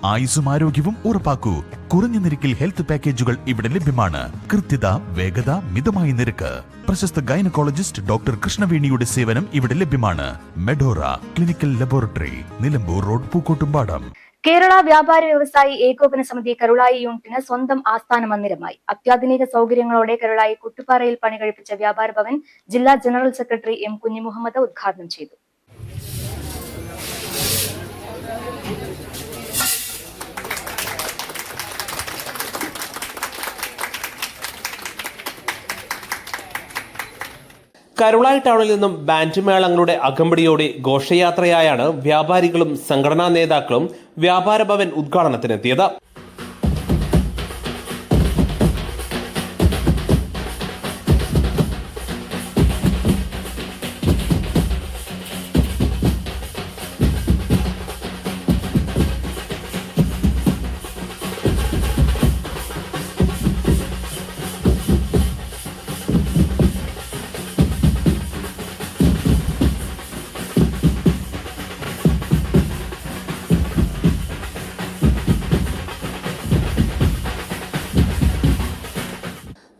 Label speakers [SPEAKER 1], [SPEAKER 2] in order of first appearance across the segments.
[SPEAKER 1] ആയുസ്സും ആരോഗ്യവും ഉറപ്പാക്കൂ. കുറഞ്ഞ നിരക്കിൽ ഹെൽത്ത് പാക്കേജുകൾ ഇവിടെ ലഭ്യമാണ്. കൃത്യത, വേഗത, മിതമായ നിരക്ക്. പ്രശസ്ത ഗൈനക്കോളജിസ്റ്റ് ഡോക്ടർ കൃഷ്ണവേണിയുടെ സേവനം ഇവിടെ ലഭ്യമാണ്. Medora clinical laboratory, Nilambur road, Pookkottumpadam.
[SPEAKER 2] Kerala Vyapari Vyavasayi ഏകോപന സമിതി കരുളായി യൂണിറ്റിന് സ്വന്തം ആസ്ഥാന മന്ദിരമായി. അത്യാധുനിക സൗകര്യങ്ങളോടെ കരുളായി കുട്ടുപാറയിൽ പണി കഴിപ്പിച്ച വ്യാപാര ഭവൻ ജില്ലാ ജനറൽ സെക്രട്ടറി എം കുഞ്ഞിമുഹമ്മദ് ഉദ്ഘാടനം ചെയ്തു.
[SPEAKER 3] കരുളായി ടൗണിൽ നിന്നും ബാൻഡ് മേളങ്ങളുടെ അകമ്പടിയോടെ ഘോഷയാത്രയായാണ് വ്യാപാരികളും സംഘടനാ നേതാക്കളും വ്യാപാര ഭവൻ ഉദ്ഘാടനത്തിനെത്തിയത്.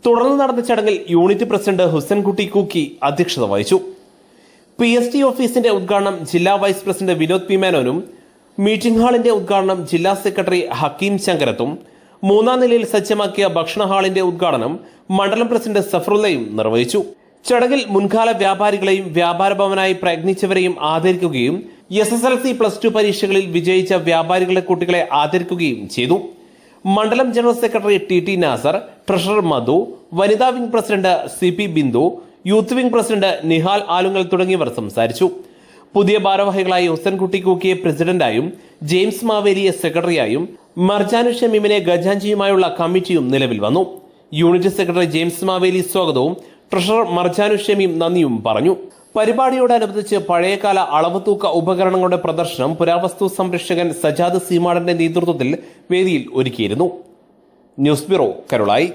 [SPEAKER 3] തുടർന്ന് നടന്ന ചടങ്ങിൽ യൂണിറ്റ് പ്രസിഡന്റ് ഹുസൻകുട്ടി കൂക്കി അധ്യക്ഷത വഹിച്ചു. PST ഓഫീസിന്റെ ഉദ്ഘാടനം ജില്ലാ വൈസ് പ്രസിഡന്റ് വിനോദ് പി മേനോനും മീറ്റിംഗ് ഹാളിന്റെ ഉദ്ഘാടനം ജില്ലാ സെക്രട്ടറി ഹക്കീം ശങ്കരത്തും 3ാം നിലയിൽ സജ്ജമാക്കിയ ഭക്ഷണ ഹാളിന്റെ ഉദ്ഘാടനം മണ്ഡലം പ്രസിഡന്റ് സഫറുല്ലയും നിർവഹിച്ചു. ചടങ്ങിൽ മുൻകാല വ്യാപാരികളെയും വ്യാപാര ഭവനായി പ്രയത്നിച്ചവരെയും ആദരിക്കുകയും SSLC +2 പരീക്ഷകളിൽ വിജയിച്ച വ്യാപാരികളുടെ കുട്ടികളെ ആദരിക്കുകയും ചെയ്തു. മണ്ഡലം general secretary TT Nasar, treasurer Madhu, വനിതാ wing president CP Bindu, youth wing president Nihal Alungal തുടങ്ങിയവർ സംസാരിച്ചു. പുതിയ ഭാരവാഹികളായി ഹുസൻകുട്ടി കൂക്കിയെ പ്രസിഡന്റായും ജെയിംസ് മാവേലിയെ സെക്രട്ടറിയായും മർജാനു ഷമീമിനെ ഖജാൻജിയുമായുള്ള കമ്മിറ്റിയും നിലവിൽ വന്നു. യൂണിറ്റ് സെക്രട്ടറി ജെയിംസ് മാവേലി സ്വാഗതവും ട്രഷറർ മർജാനു ഷമീം നന്ദിയും പറഞ്ഞു. പരിപാടിയോടനുബന്ധിച്ച് പഴയകാല അളവുതൂക്ക ഉപകരണങ്ങളുടെ പ്രദർശനം പുരാവസ്തു സംരക്ഷകൻ സജാദ് സീമാടന്റെ നേതൃത്വത്തിൽ വേദിയിൽ ഒരുക്കിയിരുന്നു. News bureau, Karulai.